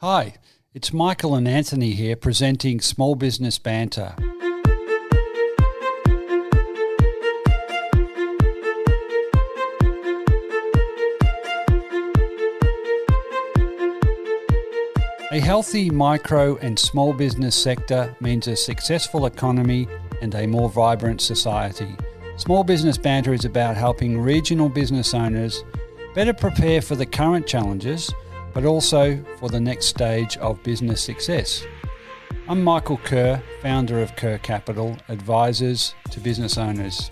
Hi, it's Michael and Anthony here presenting Small Business Banter. A healthy micro and small business sector means a successful economy and a more vibrant society. Small Business Banter is about helping regional business owners better prepare for the current challenges, but also for the next stage of business success. I'm Michael Kerr, founder of Kerr Capital, advisors to business owners.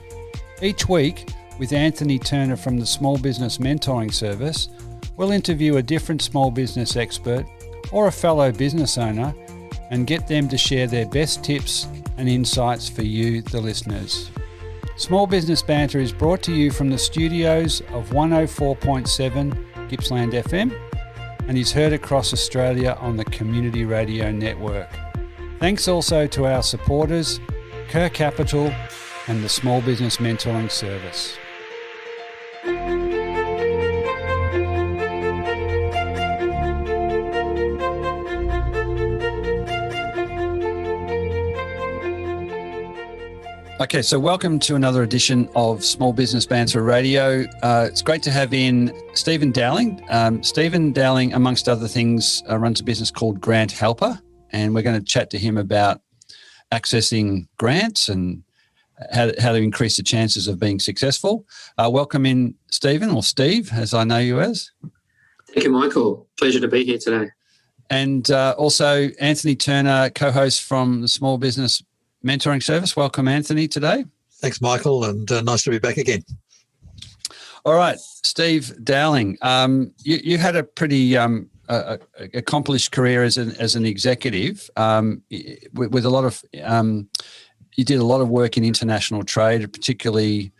Each week, with Anthony Turner from the Small Business Mentoring Service, we'll interview a different small business expert or a fellow business owner and get them to share their best tips and insights for you, the listeners. Small Business Banter is brought to you from the studios of 104.7 Gippsland FM and is heard across Australia on the Community Radio Network. Thanks also to our supporters, Kerr Capital and the Small Business Mentoring Service. Okay, so welcome to another edition of Small Business Banter Radio. It's great to have in Stephen Dowling. Stephen Dowling, amongst other things, runs a business called GrantHelper, and we're going to chat to him about accessing grants and how to increase the chances of being successful. Welcome in, Stephen, or Steve, as I know you as. Thank you, Michael. Pleasure to be here today. And also Anthony Turner, co-host from the Small Business Mentoring Service. Welcome, Anthony, today. Thanks, Michael, and nice to be back again. All right, Steve Dowling, you had a pretty accomplished career as an executive with a lot of you did a lot of work in international trade, particularly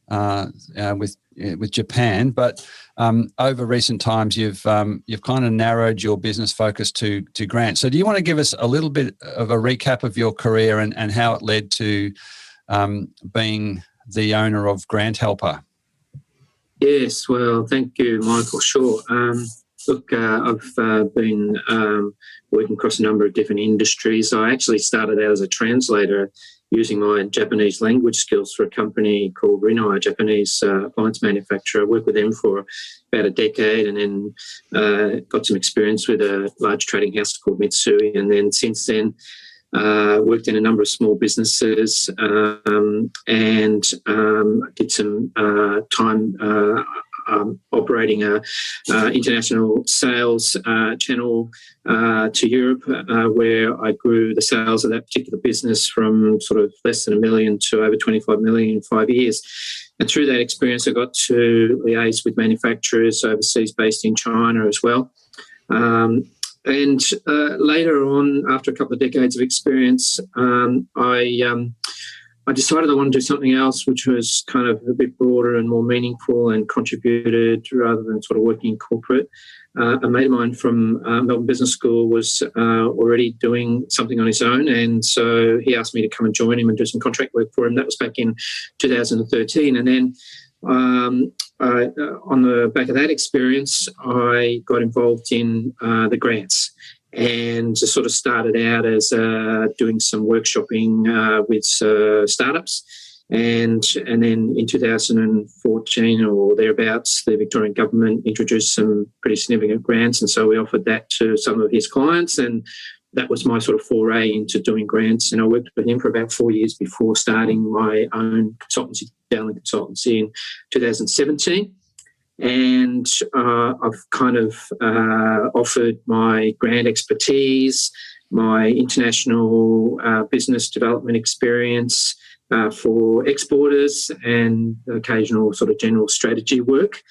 with Japan. But over recent times, you've kind of narrowed your business focus to grants. So, do you want to give us a little bit of a recap of your career and how it led to being the owner of GrantHelper? Yes, well, thank you, Michael. Sure. I've been working across a number of different industries. I actually started out as a translator using my Japanese language skills for a company called Rinnai, a Japanese appliance manufacturer. I worked with them for about a decade and then got some experience with a large trading house called Mitsui. And then since then, worked in a number of small businesses and did some time operating a international sales channel to Europe, where I grew the sales of that particular business from sort of less than $1 million to over $25 million in 5 years. And through that experience, I got to liaise with manufacturers overseas based in China as well. And later on, after a couple of decades of experience, I decided I wanted to do something else which was kind of a bit broader and more meaningful and contributed rather than sort of working in corporate. A mate of mine from Melbourne Business School was already doing something on his own, and so he asked me to come and join him and do some contract work for him. That was back in 2013. And then on the back of that experience, I got involved in the grants. And just sort of started out as doing some workshopping with startups. And then in 2014 or thereabouts, the Victorian government introduced some pretty significant grants. And so we offered that to some of his clients. And that was my sort of foray into doing grants. And I worked with him for about 4 years before starting my own consultancy, Dowling Consultancy, in 2017. And I've kind of offered my grant expertise, my international business development experience for exporters and occasional sort of general strategy work.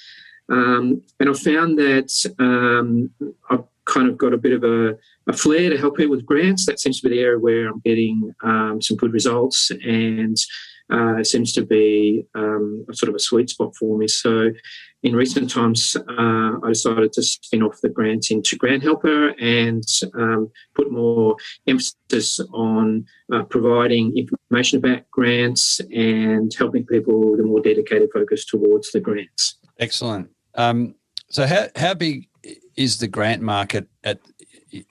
And I found that I've kind of got a bit of a flair to help people with grants. That seems to be the area where I'm getting some good results, and it seems to be a sort of a sweet spot for me. So in recent times, I decided to spin off the grants into GrantHelper and put more emphasis on providing information about grants and helping people with a more dedicated focus towards the grants. Excellent. So how big is the grant market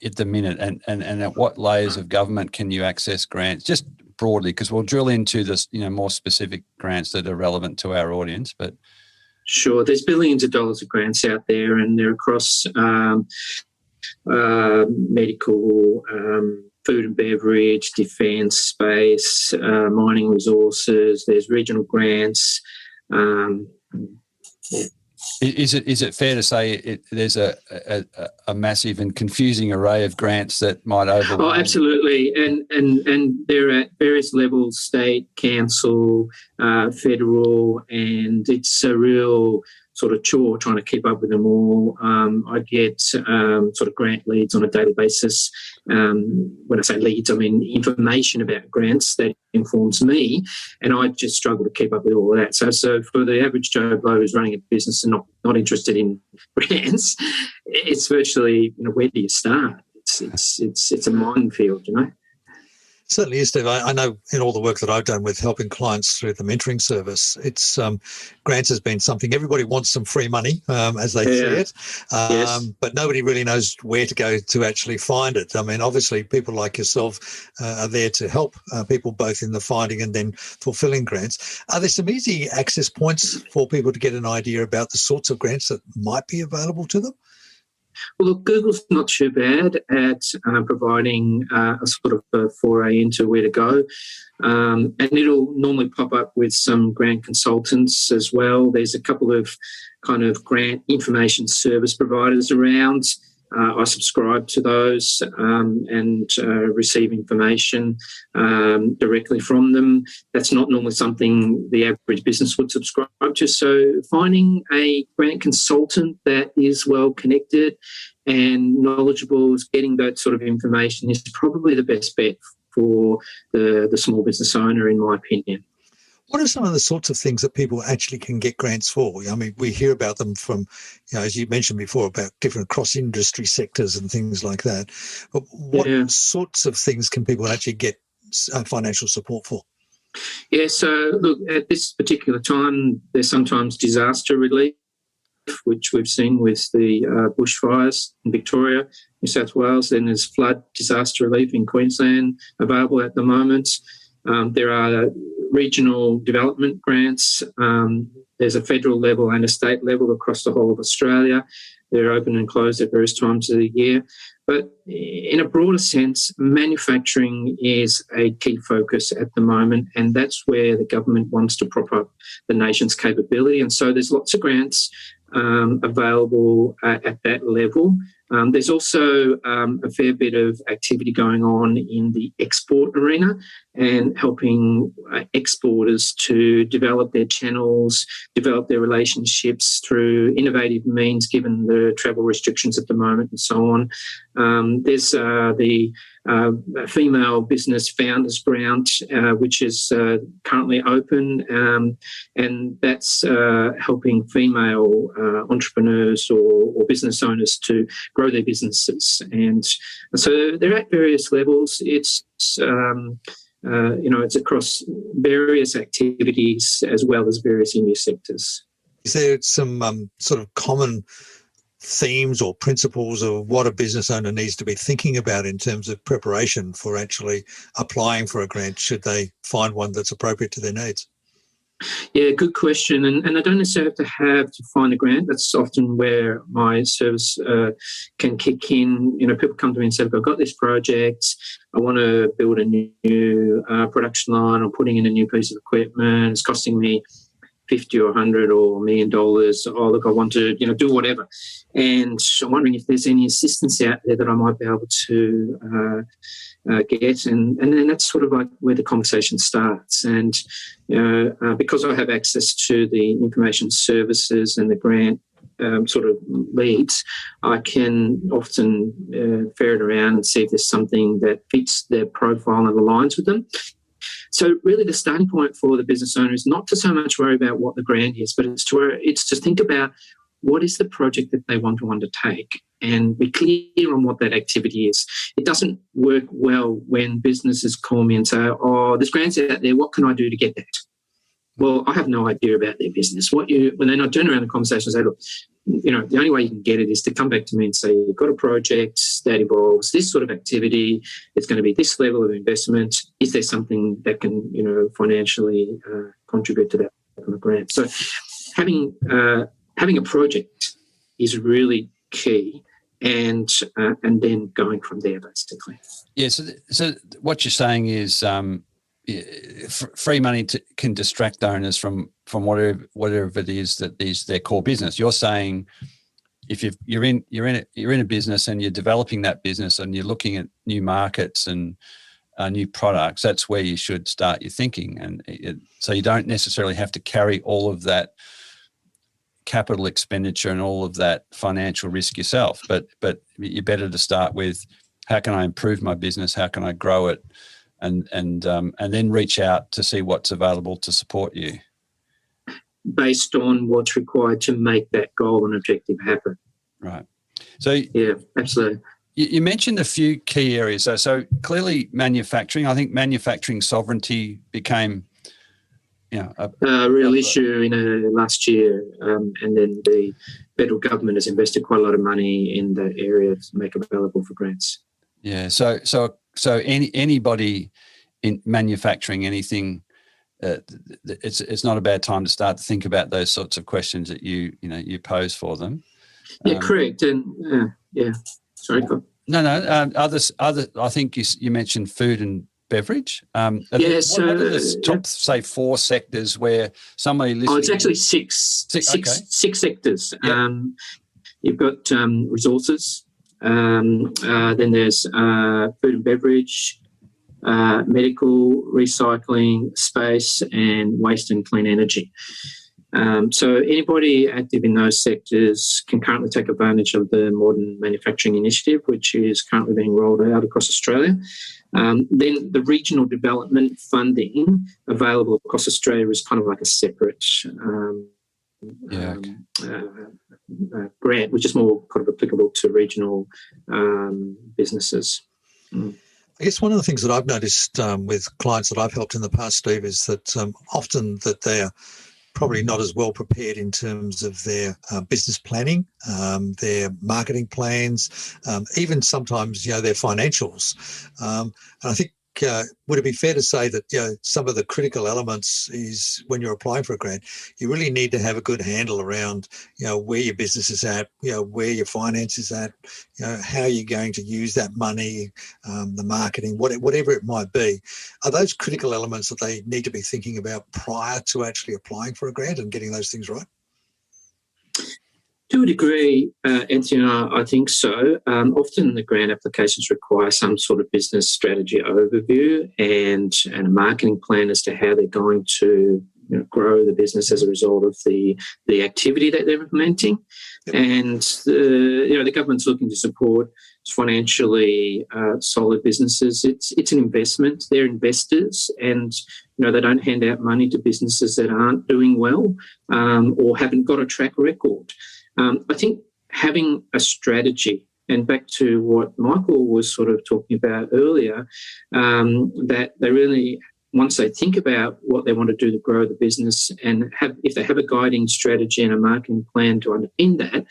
at the minute, and at what layers of government can you access grants? Just broadly, because we'll drill into this, more specific grants that are relevant to our audience. But sure, there's billions of dollars of grants out there, and they're across medical, food and beverage, defence, space, mining resources. There's regional grants. Is it fair to say there's a massive and confusing array of grants that might overwhelm? Oh, absolutely, and they're at various levels: state, council, federal, and it's a real sort of chore trying to keep up with them all. I get sort of grant leads on a daily basis. When I say leads, I mean information about grants that informs me, and I just struggle to keep up with all of that. So for the average Joe Blow who's running a business and not interested in grants, it's virtually, where do you start? It's a minefield, Certainly is, Steve. I know in all the work that I've done with helping clients through the mentoring service, it's grants has been something everybody wants some free money as they see it, yes. But nobody really knows where to go to actually find it. I mean, obviously, people like yourself are there to help people both in the finding and then fulfilling grants. Are there some easy access points for people to get an idea about the sorts of grants that might be available to them? Well, look, Google's not too bad at providing a sort of a foray into where to go. And it'll normally pop up with some grant consultants as well. There's a couple of kind of grant information service providers around. I subscribe to those and receive information directly from them. That's not normally something the average business would subscribe to. So finding a grant consultant that is well connected and knowledgeable, getting that sort of information is probably the best bet for the small business owner, in my opinion. What are some of the sorts of things that people actually can get grants for? I mean, we hear about them from, as you mentioned before, about different cross-industry sectors and things like that. But what sorts of things can people actually get financial support for? Yeah, so look, at this particular time, there's sometimes disaster relief, which we've seen with the bushfires in Victoria, New South Wales. Then there's flood disaster relief in Queensland available at the moment. There are regional development grants. There's a federal level and a state level across the whole of Australia. They're open and closed at various times of the year. But in a broader sense, manufacturing is a key focus at the moment, and that's where the government wants to prop up the nation's capability. And so there's lots of grants available at that level. There's also a fair bit of activity going on in the export arena and helping exporters to develop their channels, develop their relationships through innovative means given the travel restrictions at the moment and so on. There's the Female Business Founders Grant, which is currently open, and that's helping female entrepreneurs or business owners to grow their businesses. And so they're at various levels. It's it's across various activities as well as various industry sectors. Is there some sort of common themes or principles of what a business owner needs to be thinking about in terms of preparation for actually applying for a grant should they find one that's appropriate to their needs? Yeah, good question. And I don't necessarily have to find a grant. That's often where my service can kick in. People come to me and say, I've got this project. I want to build a new production line. I'm putting in a new piece of equipment. It's costing me $50 or $100 or $1 million. Oh, look, I want to, do whatever. And I'm wondering if there's any assistance out there that I might be able to get. And then that's sort of like where the conversation starts. And because I have access to the information services and the grant sort of leads, I can often ferret around and see if there's something that fits their profile and aligns with them. So really the starting point for the business owner is not to so much worry about what the grant is, but it's to think about what is the project that they want to undertake and be clear on what that activity is. It doesn't work well when businesses call me and say, oh, there's grants out there, what can I do to get that? Well, I have no idea about their business. When they're not turning around the conversation and say, look, the only way you can get it is to come back to me and say, you've got a project that involves this sort of activity. It's going to be this level of investment. Is there something that can, financially contribute to that kind of grant? So having a project is really key, and then going from there, basically. Yeah. So what you're saying is free money can distract owners from whatever it is that is their core business. You're saying if you're in a business and you're developing that business and you're looking at new markets and new products, that's where you should start your thinking. And so you don't necessarily have to carry all of that capital expenditure and all of that financial risk yourself, but you're better to start with, how can I improve my business? How can I grow it? And then reach out to see what's available to support you, based on what's required to make that goal and objective happen. Right. So yeah, absolutely. You mentioned a few key areas. So clearly, manufacturing. I think manufacturing sovereignty became, a real issue in last year, and then the federal government has invested quite a lot of money in that area to make it available for grants. Yeah. So anybody in manufacturing anything, it's not a bad time to start to think about those sorts of questions that you pose for them. Yeah, correct. And sorry. No. Others. I think you mentioned food and beverage. So what are the top, say, 4 sectors where somebody listening? Oh, it's actually six sectors. Yep. You've got resources. Then there's food and beverage, medical, recycling, space, and waste and clean energy. So anybody active in those sectors can currently take advantage of the Modern Manufacturing Initiative, which is currently being rolled out across Australia. Then the regional development funding available across Australia is kind of like a separate grant, which is more kind of applicable to regional businesses. I guess one of the things that I've noticed with clients that I've helped in the past, Steve, is that often that they're probably not as well prepared in terms of their business planning, their marketing plans, even sometimes, their financials. And I think, would it be fair to say that, some of the critical elements is when you're applying for a grant, you really need to have a good handle around, where your business is at, where your finance is at, how you're going to use that money, the marketing, whatever it might be. Are those critical elements that they need to be thinking about prior to actually applying for a grant and getting those things right? To a degree, Anthony, I think so. Often the grant applications require some sort of business strategy overview and a marketing plan as to how they're going to grow the business as a result of the activity that they're implementing. Yep. And the government's looking to support financially solid businesses. It's an investment. They're investors, and they don't hand out money to businesses that aren't doing well or haven't got a track record. I think having a strategy, and back to what Michael was sort of talking about earlier, that they really, once they think about what they want to do to grow the business and if they have a guiding strategy and a marketing plan to underpin that,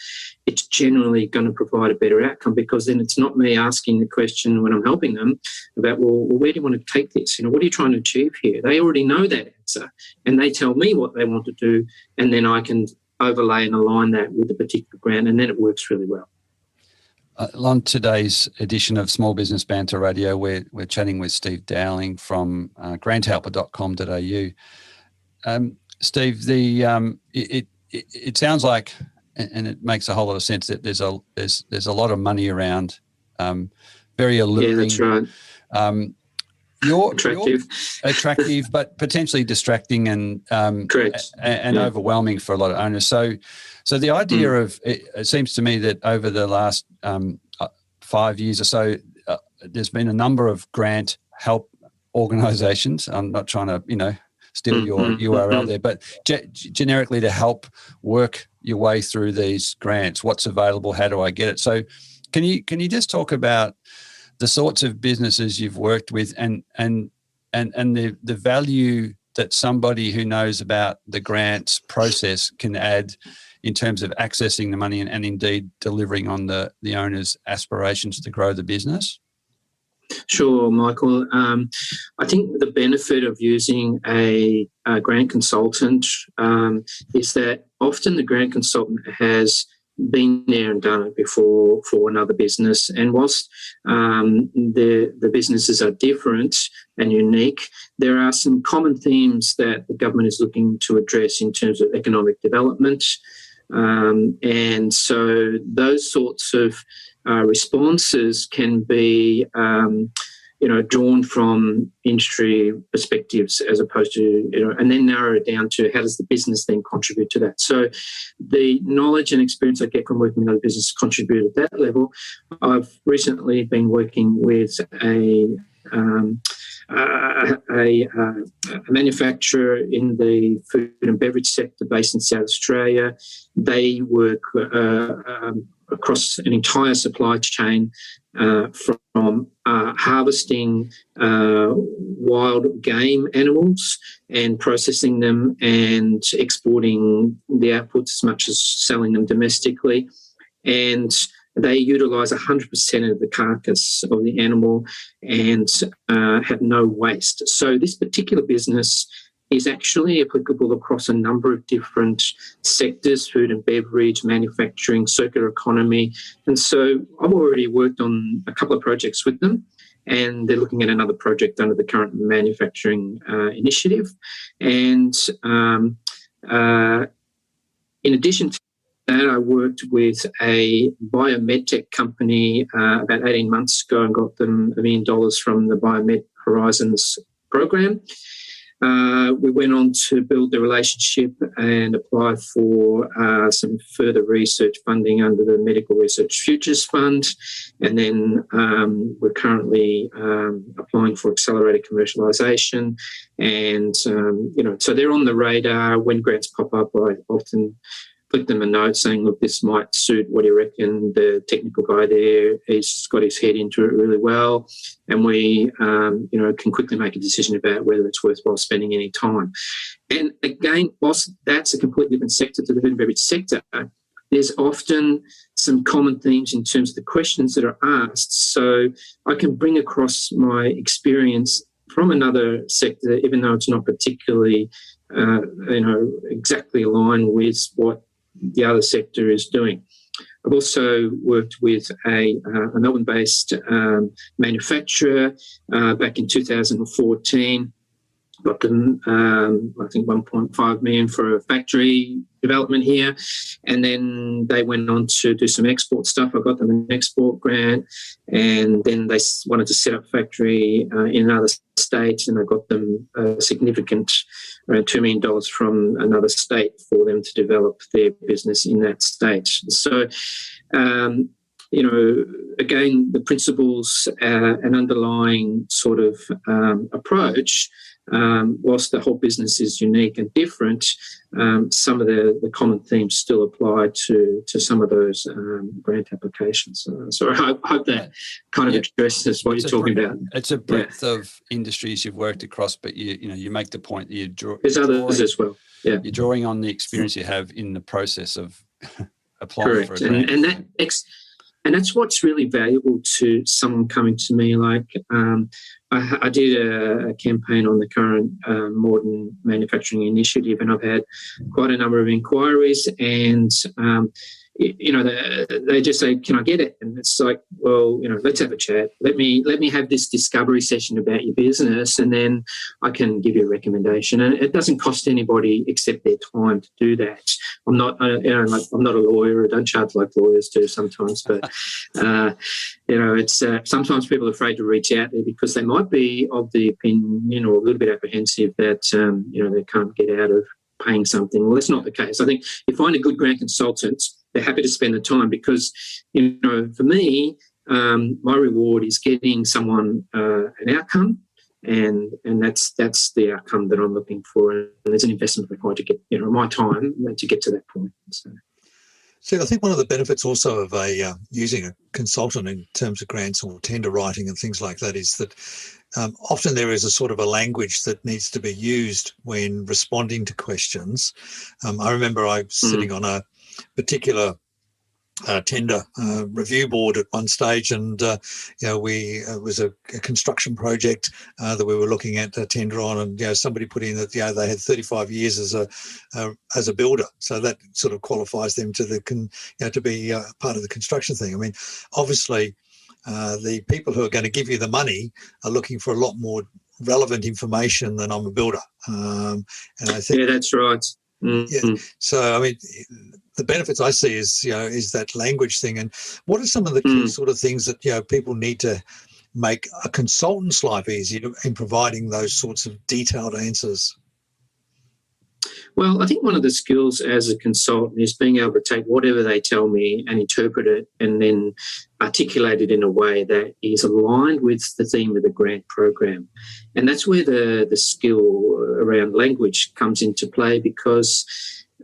it's generally going to provide a better outcome, because then it's not me asking the question when I'm helping them about, well, where do you want to take this? What are you trying to achieve here? They already know that answer, and they tell me what they want to do, and then I can overlay and align that with the particular grant, and then it works really well. On today's edition of Small Business Banter Radio, we're chatting with Steve Dowling from GrantHelper.com.au. Steve, it sounds like, and it makes a whole lot of sense, that there's a lot of money around, very alluring. Yeah, that's right. You're attractive, but potentially distracting and correct, and overwhelming for a lot of owners. So the idea of it seems to me that over the last 5 years or so, there's been a number of grant help organisations. I'm not trying to steal your URL there, but generically to help work your way through these grants. What's available? How do I get it? So can you just talk about the sorts of businesses you've worked with and the value that somebody who knows about the grants process can add in terms of accessing the money and indeed delivering on the owner's aspirations to grow the business? Sure, Michael. I think the benefit of using a grant consultant is that often the grant consultant has been there and done it before for another business. And whilst the businesses are different and unique, there are some common themes that the government is looking to address in terms of economic development. And so those sorts of responses can be, drawn from industry perspectives as opposed to, and then narrow it down to how does the business then contribute to that. So the knowledge and experience I get from working with other businesses contribute at that level. I've recently been working with a manufacturer in the food and beverage sector based in South Australia. They work across an entire supply chain from harvesting wild game animals and processing them and exporting the outputs as much as selling them domestically. And they utilise 100% of the carcass of the animal and have no waste. So this particular business is actually applicable across a number of different sectors: food and beverage, manufacturing, circular economy. And so I've already worked on a couple of projects with them, and they're looking at another project under the current manufacturing initiative. And in addition to that, I worked with a biomedtech company about 18 months ago and got them $1 million from the Biomed Horizons program. We went on to build the relationship and apply for some further research funding under the Medical Research Futures Fund. And then we're currently applying for accelerated commercialisation. And, so they're on the radar. When grants pop up, I often flick them a note saying, look, this might suit, what do you reckon? The technical guy there, he's got his head into it really well. And we, can quickly make a decision about whether it's worthwhile spending any time. And again, whilst that's a completely different sector to the food and beverage sector, there's often some common themes in terms of the questions that are asked. So I can bring across my experience from another sector, even though it's not particularly, exactly aligned with what the other sector is doing. I've also worked with a Melbourne-based manufacturer back in 2014. Got them, I think, $1.5 million for a factory development here. And then they went on to do some export stuff. I got them an export grant. And then they wanted to set up a factory in another state, and I got them a significant, around $2 million from another state for them to develop their business in that state. So, again, the principles and underlying sort of approach, whilst the whole business is unique and different, some of the common themes still apply to some of those grant applications. So I hope that kind of addresses what you're talking about. It's a breadth of industries you've worked across, but you make the point that there's others as well. Yeah, you're drawing on the experience you have in the process of applying for a grant. And that's what's really valuable to someone coming to me. Like I did a campaign on the current modern manufacturing initiative, and I've had quite a number of inquiries, and they just say, "Can I get it?" And it's like, well, let's have a chat. Let me have this discovery session about your business, and then I can give you a recommendation. And it doesn't cost anybody except their time to do that. I'm not a lawyer. I don't charge like lawyers do sometimes, but it's sometimes people are afraid to reach out there because they might be of the opinion or a little bit apprehensive that they can't get out of paying something. Well, that's not the case. I think you find a good grant consultant, they're happy to spend the time because, for me, my reward is getting someone an outcome, and that's the outcome that I'm looking for. And there's an investment required to get, my time to get to that point. So I think one of the benefits also of using a consultant in terms of grants or tender writing and things like that is that often there is a sort of a language that needs to be used when responding to questions. I remember I was sitting on particular tender review board at one stage, and it was a construction project that we were looking at a tender on, and somebody put in that they had 35 years as a builder, so that sort of qualifies them to to be part of the construction thing. I mean, obviously, the people who are going to give you the money are looking for a lot more relevant information than I'm a builder, and I think that's right. Mm-hmm. Yeah. So I mean, the benefits I see is that language thing. And what are some of the key sort of things that people need to make a consultant's life easier in providing those sorts of detailed answers? Well, I think one of the skills as a consultant is being able to take whatever they tell me and interpret it and then articulate it in a way that is aligned with the theme of the grant program. And that's where the skill around language comes into play, because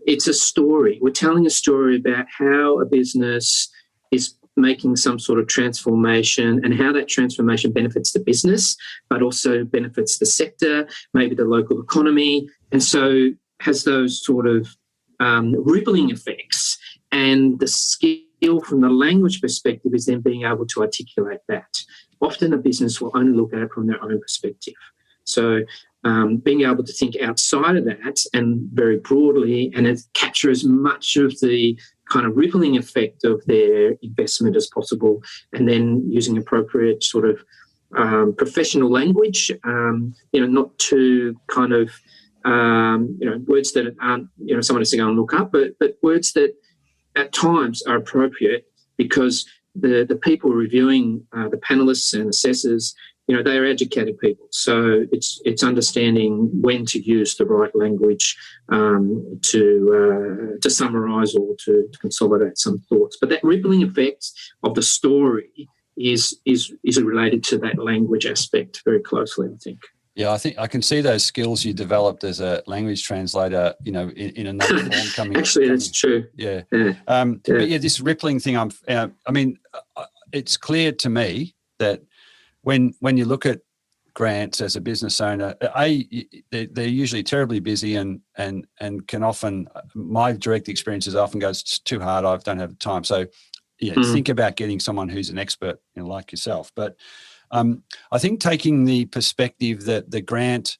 it's a story. We're telling a story about how a business is making some sort of transformation and how that transformation benefits the business, but also benefits the sector, maybe the local economy. And so has those sort of rippling effects, and the skill from the language perspective is then being able to articulate that. Often a business will only look at it from their own perspective. So being able to think outside of that and very broadly and capture as much of the kind of rippling effect of their investment as possible, and then using appropriate sort of professional language, not too kind of words that aren't, someone has to go and look up, but words that at times are appropriate, because the people reviewing, the panelists and assessors, they are educated people. So it's understanding when to use the right language to summarise or to consolidate some thoughts. But that rippling effect of the story is related to that language aspect very closely, I think. Yeah, I think I can see those skills you developed as a language translator, in another form coming. Actually, that's true. Yeah. But this rippling thing, it's clear to me that when you look at grants as a business owner, they're usually terribly busy and can often, my direct experience is often goes, it's too hard, I don't have time. So think about getting someone who's an expert, like yourself. But I think taking the perspective that the grant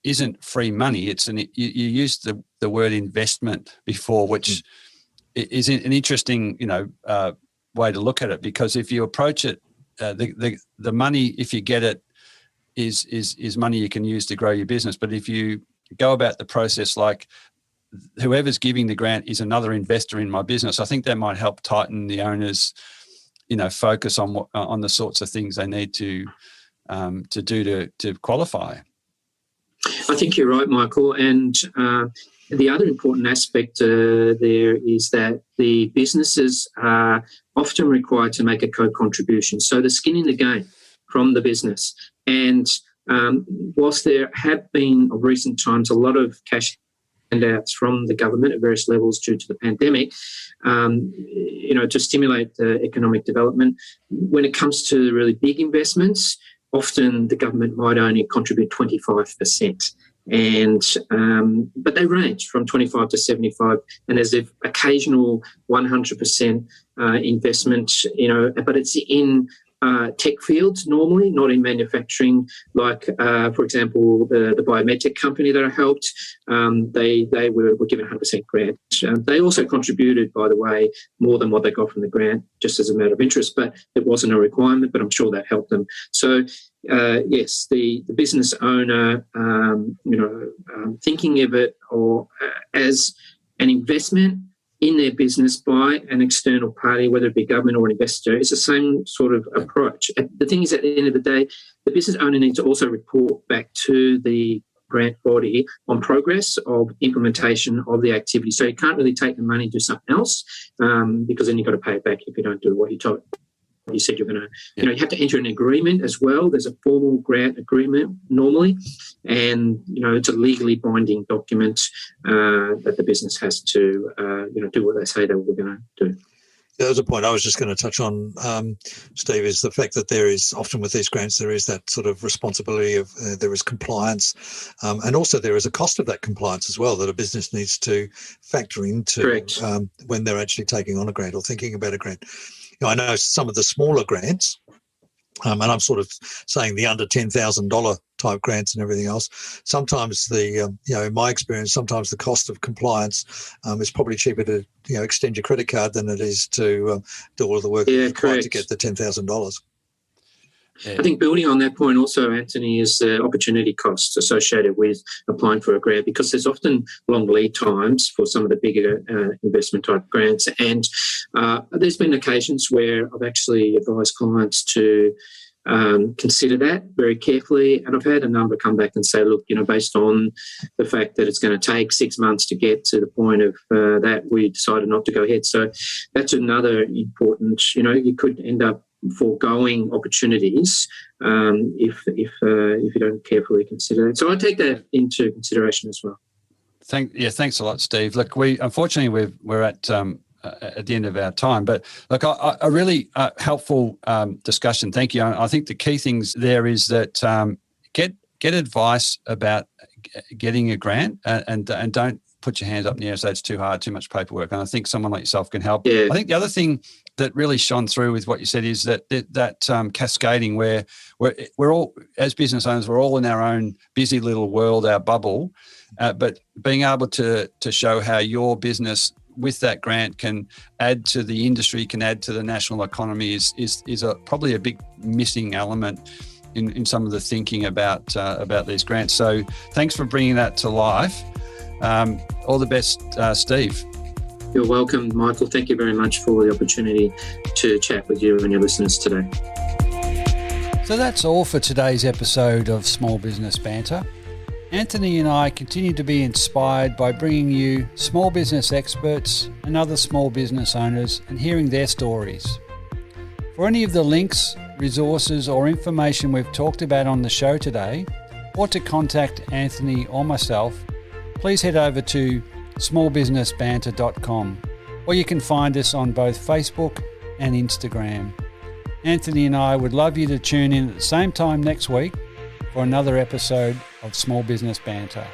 isn't free money, you used the word investment before, which is an interesting way to look at it, because if you approach it, the money, if you get it, is money you can use to grow your business. But if you go about the process like whoever's giving the grant is another investor in my business, I think that might help tighten the owner's focus on the sorts of things they need to do to qualify. I think you're right, Michael. And the other important aspect there is that the businesses are often required to make a co-contribution. So the skin in the game from the business. And whilst there have been, of recent times, a lot of cash handouts from the government at various levels due to the pandemic, to stimulate the economic development. When it comes to really big investments, often the government might only contribute 25%. But they range from 25 to 75, and there's the occasional 100% investment, but it's in tech fields normally, not in manufacturing. Like, for example, the biomedtech company that I helped, they were given 100% grant. They also contributed, by the way, more than what they got from the grant, just as a matter of interest, but it wasn't a requirement, but I'm sure that helped them. So, yes, the business owner, thinking of it as an investment in their business by an external party, whether it be government or an investor, is the same sort of approach. The thing is, at the end of the day, the business owner needs to also report back to the grant body on progress of implementation of the activity. So you can't really take the money and do something else, because then you've got to pay it back if you don't do what you said you're going to. You have to enter an agreement as well. There's a formal grant agreement normally, and it's a legally binding document that the business has to do what they say they were going to do. There was a point I was just going to touch on, Steve, is the fact that there is often with these grants, there is that sort of responsibility of there is compliance, and also there is a cost of that compliance as well that a business needs to factor into when they're actually taking on a grant or thinking about a grant. I know some of the smaller grants, and I'm sort of saying the under $10,000 type grants and everything else. Sometimes in my experience, sometimes the cost of compliance is probably cheaper to extend your credit card than it is to do all of the work required to get the $10,000. Yeah. I think building on that point also, Anthony, is the opportunity costs associated with applying for a grant, because there's often long lead times for some of the bigger investment type grants. And there's been occasions where I've actually advised clients to consider that very carefully. And I've had a number come back and say, look, based on the fact that it's going to take 6 months to get to the point of that, we decided not to go ahead. So that's another important, you could end up foregoing opportunities if you don't carefully consider it. So I take that into consideration as well. Thanks a lot, Steve. Look, unfortunately we're at the end of our time, but look, a really helpful discussion. Thank you. I think the key things there is that get advice about getting a grant and don't put your hands up in the air and say it's too hard, too much paperwork. And I think someone like yourself can help. Yeah. I think the other thing that really shone through with what you said is that cascading, where we're all, as business owners, we're all in our own busy little world, our bubble, but being able to show how your business with that grant can add to the industry, can add to the national economy is probably a big missing element in some of the thinking about these grants. So thanks for bringing that to life. All the best, Steve. You're welcome, Michael. Thank you very much for the opportunity to chat with you and your listeners today. So that's all for today's episode of Small Business Banter. Anthony and I continue to be inspired by bringing you small business experts and other small business owners and hearing their stories. For any of the links, resources or information we've talked about on the show today, or to contact Anthony or myself, please head over to smallbusinessbanter.com, or you can find us on both Facebook and Instagram. Anthony and I would love you to tune in at the same time next week for another episode of Small Business Banter.